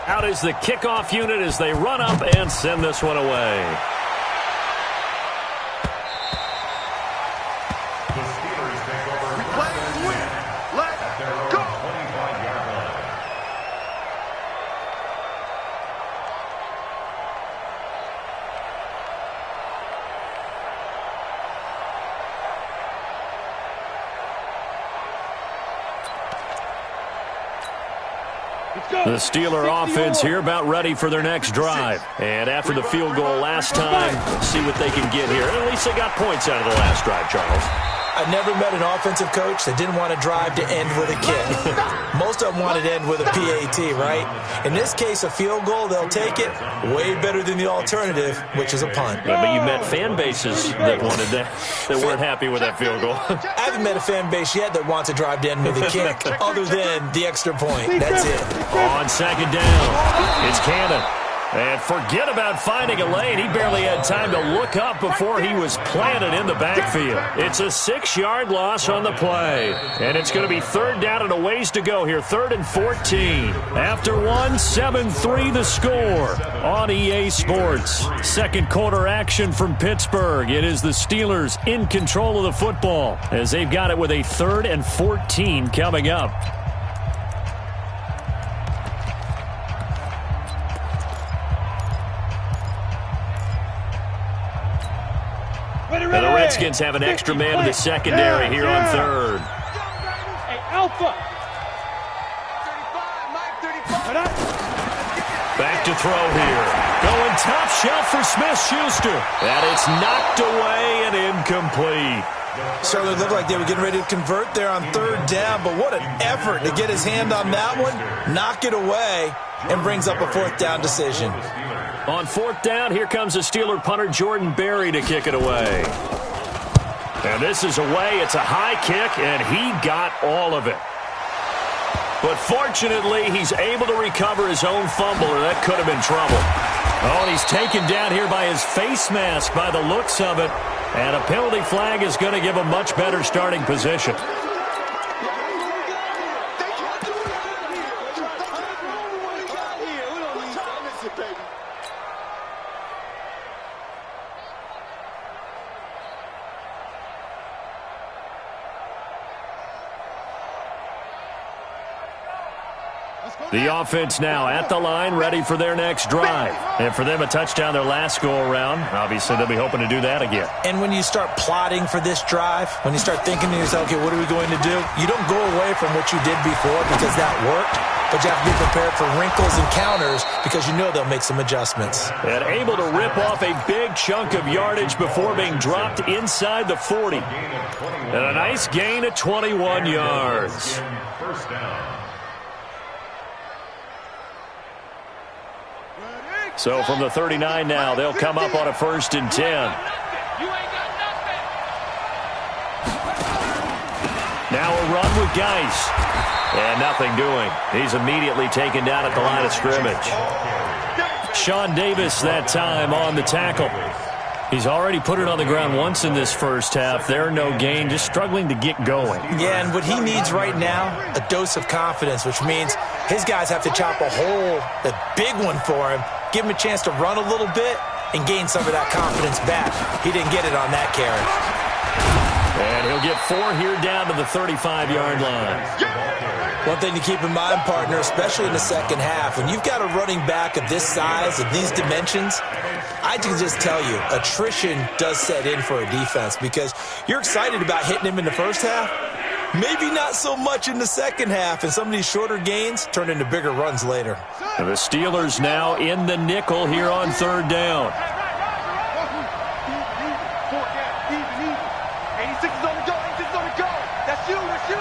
Out is the kickoff unit as they run up and send this one away. The Steeler offense here about ready for their next drive. And after the field goal last time, let's see what they can get here. At least they got points out of the last drive, Charles. I've never met an offensive coach that didn't want to drive to end with a kick. Most of them wanted to end with a PAT, right? In this case, a field goal, they'll take it. Way better than the alternative, which is a punt. Yeah, but you met fan bases that wanted that weren't happy with that field goal. I haven't met a fan base yet that wants to drive to end with a kick, other than the extra point. That's it. On second down, it's Cannon. And forget about finding a lane. He barely had time to look up before he was planted in the backfield. It's a 6-yard loss on the play. And it's going to be third down and a ways to go here. 3rd and 14. After 7-3 the score on EA Sports. Second quarter action from Pittsburgh. It is the Steelers in control of the football as they've got it with a 3rd and 14 coming up. And the Redskins have an extra man in the secondary here on 3rd. Hey, Alpha. Back to throw here. Going top shelf for Smith-Schuster. And it's knocked away and incomplete. Certainly looked like they were getting ready to convert there on 3rd down, but what an effort to get his hand on that one, knock it away, and brings up a 4th down decision. On 4th down, here comes the Steeler punter Jordan Berry to kick it away. And this is away. It's a high kick, and he got all of it. But fortunately, he's able to recover his own fumble, or that could have been trouble. Oh, and he's taken down here by his face mask by the looks of it. And a penalty flag is going to give a much better starting position. The offense now at the line, ready for their next drive. And for them, a touchdown their last go-around. Obviously, they'll be hoping to do that again. And when you start plotting for this drive, when you start thinking to yourself, okay, what are we going to do? You don't go away from what you did before because that worked, but you have to be prepared for wrinkles and counters because you know they'll make some adjustments. And able to rip off a big chunk of yardage before being dropped inside the 40. And a nice gain of 21 yards. First down. So from the 39 now, they'll come up on a 1st and 10. Now a run with Geis. And nothing doing. He's immediately taken down at the line of scrimmage. Sean Davis that time on the tackle. He's already put it on the ground once in this first half. There, no gain, just struggling to get going. Yeah, and what he needs right now, a dose of confidence, which means his guys have to chop a hole, a big one for him, give him a chance to run a little bit and gain some of that confidence back. He didn't get it on that carry. And he'll get 4 here down to the 35-yard line. One thing to keep in mind, partner, especially in the second half, when you've got a running back of this size, of these dimensions, I can just tell you, attrition does set in for a defense because you're excited about hitting him in the first half. Maybe not so much in the second half, and some of these shorter gains turn into bigger runs later. And the Steelers now in the nickel here on 3rd down. 86 is on the go. 86 is on the go. That's you. That's you.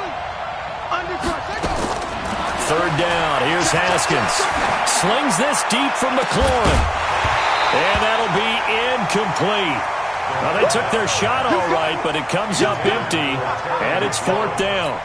Under pressure. 3rd down. Here's Haskins. Slings this deep from McLaurin. And that'll be incomplete. Well, they took their shot all right, but it comes up empty, and it's 4th down.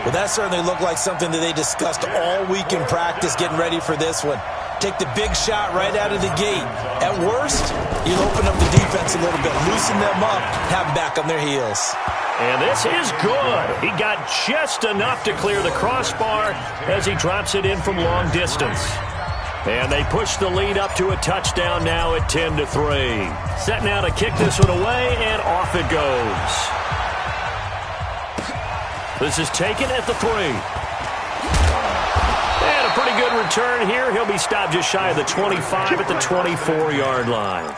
Well, that certainly looked like something that they discussed all week in practice getting ready for this one. Take the big shot right out of the gate. At worst, you'll open up the defense a little bit, loosen them up, have them back on their heels. And this is good. He got just enough to clear the crossbar as he drops it in from long distance. And they push the lead up to a touchdown now at 10-3. Set now to kick this one away, and off it goes. This is taken at the 3. And a pretty good return here. He'll be stopped just shy of the 25 at the 24-yard line.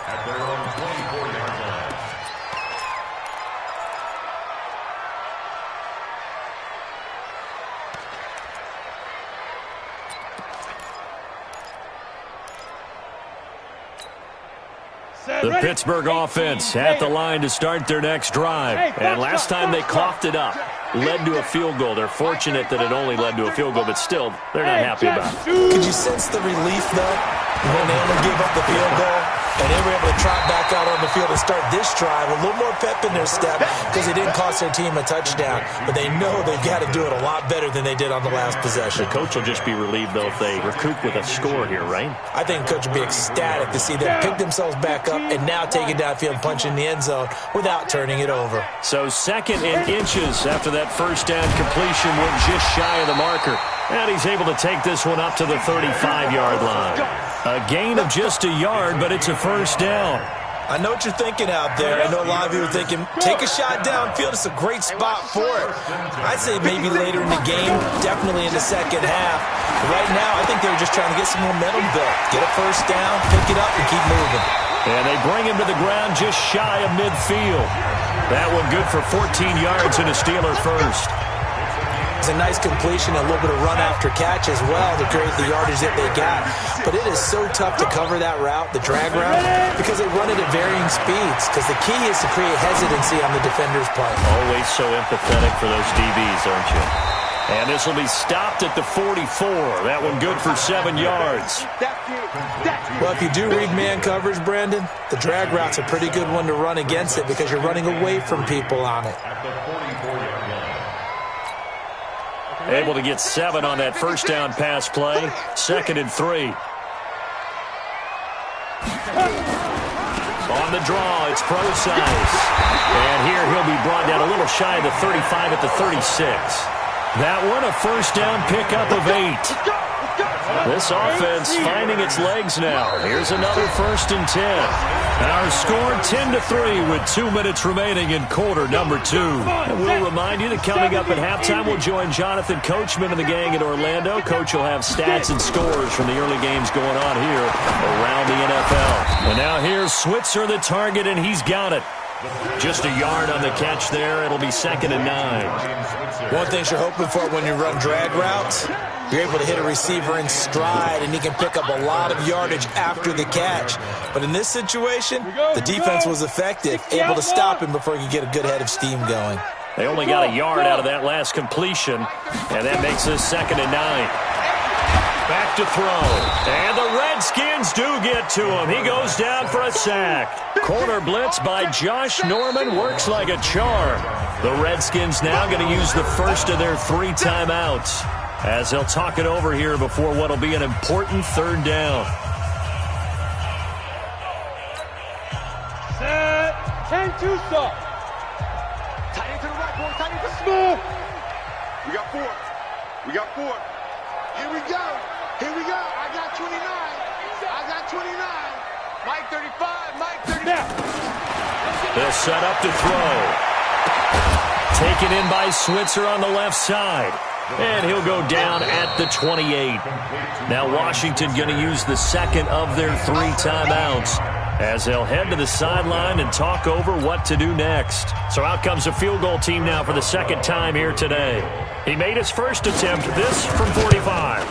The Pittsburgh offense at the line to start their next drive. And last time they coughed it up, led to a field goal. They're fortunate that it only led to a field goal, but still, they're not happy about it. Could you sense the relief, though, when they only gave up the field goal? And they were able to trot back out on the field and start this drive. A little more pep in their step because it didn't cost their team a touchdown. But they know they've got to do it a lot better than they did on the last possession. The coach will just be relieved, though, if they recoup with a score here, right? I think the coach will be ecstatic to see them pick themselves back up and now take it downfield and punch in the end zone without turning it over. So 2nd and inches after that first down completion went just shy of the marker. And he's able to take this one up to the 35-yard line. A gain of just a yard, but it's a first down. I know what you're thinking out there. I know a lot of you are thinking, take a shot downfield. It's a great spot for it. I'd say maybe later in the game, definitely in the second half. But right now, I think they're just trying to get some momentum built. Get a first down, pick it up, and keep moving. And they bring him to the ground just shy of midfield. That one good for 14 yards and a Steeler first. It's a nice completion, a little bit of run after catch as well to create the yardage that they got. But it is so tough to cover that route, the drag route, because they run it at varying speeds. Because the key is to create hesitancy on the defender's part. Always so empathetic for those DBs, aren't you? And this will be stopped at the 44. That one good for 7 yards. Well, if you do read man coverage, Brandon, the drag route's a pretty good one to run against it because you're running away from people on it. Able to get 7 on that first down pass play. 2nd and 3. On the draw, it's Procise. And here he'll be brought down a little shy of the 35 at the 36. That one, a first down pickup of 8. This offense finding its legs now. Here's another 1st and 10. Our score 10-3 with 2 minutes remaining in quarter number 2. And we'll remind you that coming up at halftime, we'll join Jonathan Coachman and the gang in Orlando. Coach will have stats and scores from the early games going on here around the NFL. And now here's Switzer, the target, and he's got it. Just a yard on the catch there. It'll be 2nd and 9. One thing you're hoping for when you run drag routes, you're able to hit a receiver in stride, and he can pick up a lot of yardage after the catch. But in this situation, the defense was effective, able to stop him before he could get a good head of steam going. They only got a yard out of that last completion, and that makes this 2nd and 9. Back to throw. And the Redskins do get to him. He goes down for a sack. Corner blitz by Josh Norman works like a charm. The Redskins now going to use the first of their 3 timeouts as they'll talk it over here before what will be an important 3rd down. Set. 10-2 stop. Tight into the right, boy. Tight into smooth. We got 4. We got 4. Here we go. Here we go. I got 29. I got 29. Mike 35. Mike 35. They'll set up to throw. Taken in by Switzer on the left side. And he'll go down at the 28. Now Washington going to use the 2nd of their 3 timeouts as they'll head to the sideline and talk over what to do next. So out comes a field goal team now for the 2nd time here today. He made his first attempt, this from 45.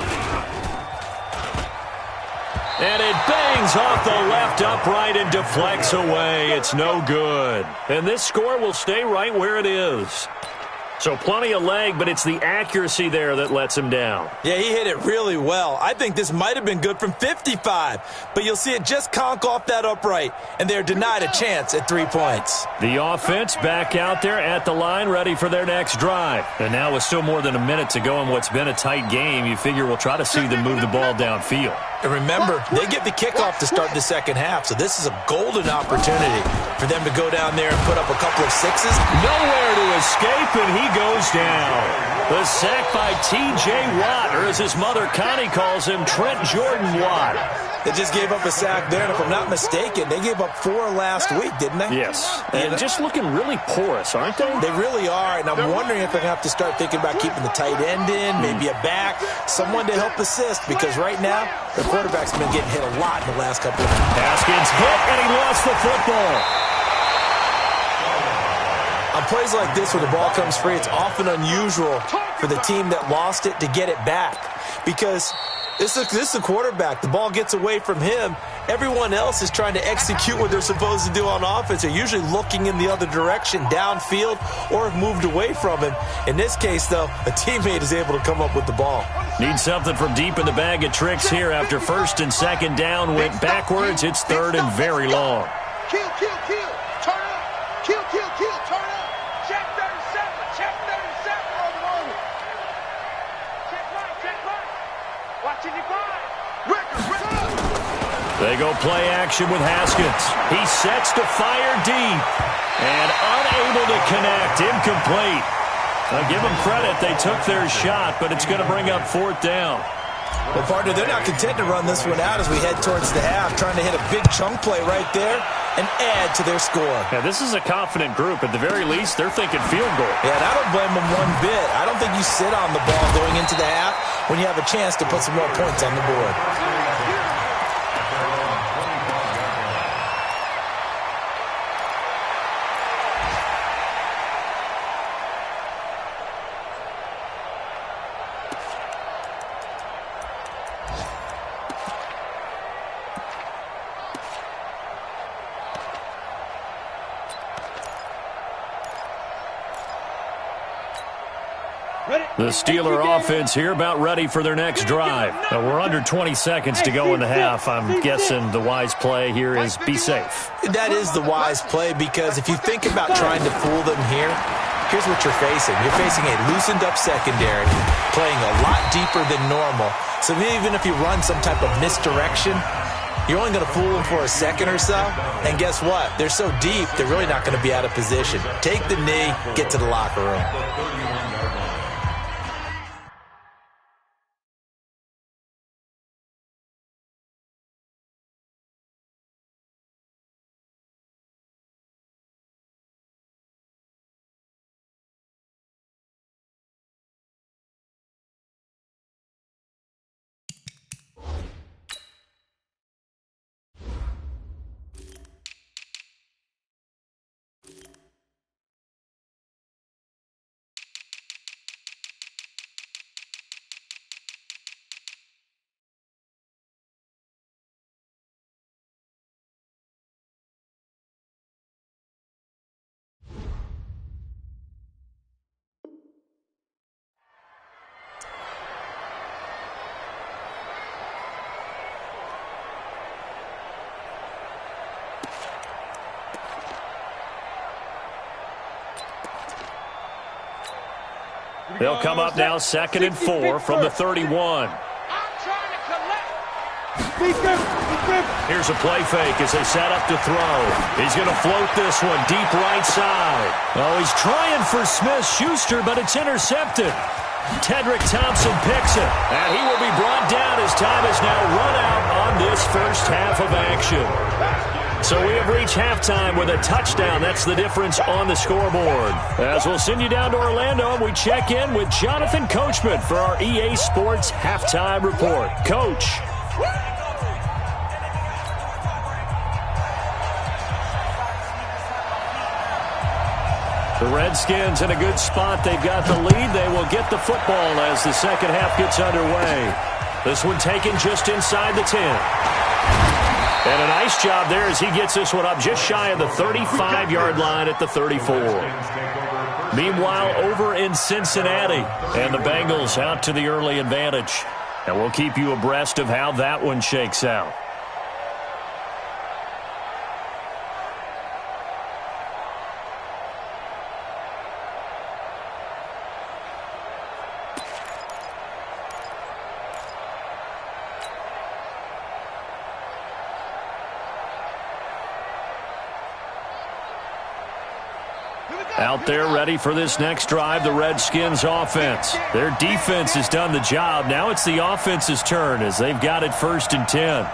And it bangs off the left upright and deflects away. It's no good. And this score will stay right where it is. So plenty of leg, but it's the accuracy there that lets him down. Yeah, he hit it really well. I think this might have been good from 55, but you'll see it just conk off that upright, and they're denied a chance at 3 points. The offense back out there at the line, ready for their next drive. And now with still more than a minute to go in what's been a tight game, you figure we'll try to see them move the ball downfield. And remember, they get the kickoff to start the second half, so this is a golden opportunity for them to go down there and put up a couple of sixes. Nowhere to escape, and he goes down. The sack by T.J. Watt, or as his mother Connie calls him, Trent Jordan Watt. They just gave up a sack there, and if I'm not mistaken, they gave up 4 last week, didn't they? Yes, and just looking really porous, aren't they? They really are, and I'm wondering if they're going to have to start thinking about keeping the tight end in, maybe a back, someone to help assist, because right now, the quarterback's been getting hit a lot in the last couple of weeks. Haskins hit, and he lost the football. On plays like this where the ball comes free, it's often unusual for the team that lost it to get it back, because this is the quarterback. The ball gets away from him. Everyone else is trying to execute what they're supposed to do on offense. They're usually looking in the other direction, downfield, or have moved away from him. In this case, though, a teammate is able to come up with the ball. Need something from deep in the bag of tricks here after 1st and 2nd down went backwards. It's 3rd and very long. Kill, kill, kill. Turn up. Kill, kill, kill. Turn up. Check 37. Check 37 on the moment. Check right. Check right. Watching you find. They go play action with Haskins. He sets to fire deep. And unable to connect. Incomplete. I'll give them credit. They took their shot, but it's going to bring up 4th down. Well, partner, they're not content to run this one out as we head towards the half, trying to hit a big chunk play right there and add to their score. Yeah, this is a confident group. At the very least, they're thinking field goal. Yeah, and I don't blame them one bit. I don't think you sit on the ball going into the half when you have a chance to put some more points on the board. The Steeler offense here about ready for their next drive. We're under 20 seconds to go in the half. I'm guessing the wise play here is be safe. That is the wise play, because if you think about trying to fool them here, here's what you're facing. You're facing a loosened up secondary, playing a lot deeper than normal. So even if you run some type of misdirection, you're only going to fool them for a second or so. And guess what? They're so deep, they're really not going to be out of position. Take the knee, get to the locker room. They'll come up now 2nd and 4 from the 31. Here's a play fake as they set up to throw. He's going to float this one deep right side. Oh, he's trying for Smith-Schuster, but it's intercepted. Tedrick Thompson picks it, and he will be brought down as time is now run out on this first half of action. So we have reached halftime with a touchdown. That's the difference on the scoreboard. As we'll send you down to Orlando, we check in with Jonathan Coachman for our EA Sports Halftime Report. Coach. The Redskins in a good spot. They've got the lead. They will get the football as the second half gets underway. This one taken just inside the 10. And a nice job there as he gets this one up just shy of the 35-yard line at the 34. Meanwhile, over in Cincinnati, and the Bengals out to the early advantage. And we'll keep you abreast of how that one shakes out. To the Out there ready for this next drive, the Redskins offense. Their defense has done the job. Now it's the offense's turn as they've got it 1st and 10.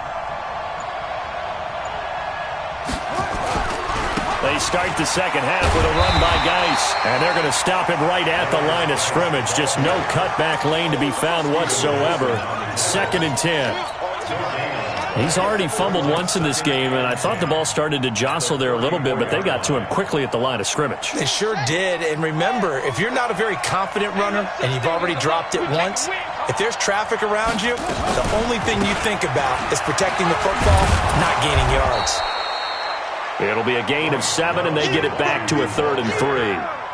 They start the second half with a run by Geis, and they're going to stop him right at the line of scrimmage. Just no cutback lane to be found whatsoever. 2nd and 10. He's already fumbled once in this game, and I thought the ball started to jostle there a little bit, but they got to him quickly at the line of scrimmage. They sure did, and remember, if you're not a very confident runner and you've already dropped it once, if there's traffic around you, the only thing you think about is protecting the football, not gaining yards. It'll be a gain of 7, and they get it back to a 3rd and 3.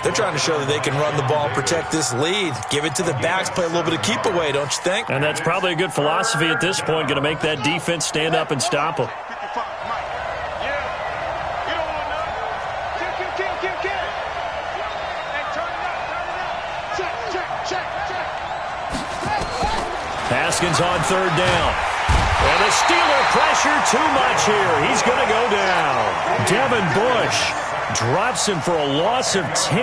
They're trying to show that they can run the ball, protect this lead, give it to the backs, play a little bit of keep away, don't you think? And that's probably a good philosophy at this point, going to make that defense stand up and stop them. Haskins on 3rd down. And the Steeler pressure too much here. He's going to go down. Devin Bush drops him for a loss of 10,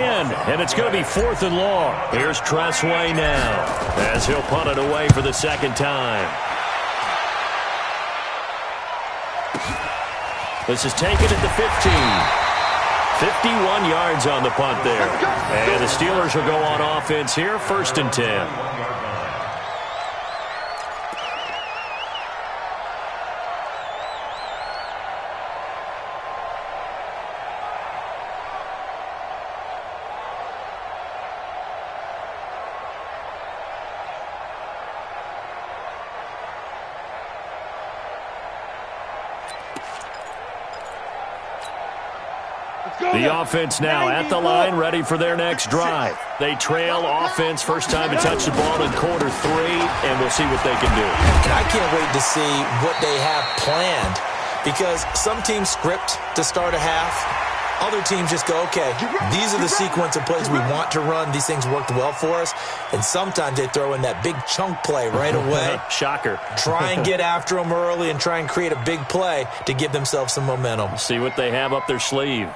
and it's going to be 4th and long. Here's Tressway now as he'll punt it away for the 2nd time. This is taken at the 15. 51 yards on the punt there. And the Steelers will go on offense here, 1st and 10. The offense now at the line, ready for their next drive. They trail offense, first time to touch the ball in quarter 3, and we'll see what they can do. And I can't wait to see what they have planned, because some teams script to start a half. Other teams just go, okay, these are the sequence of plays we want to run. These things worked well for us. And sometimes they throw in that big chunk play right away. Shocker. Try and get after them early and try and create a big play to give themselves some momentum. See what they have up their sleeve.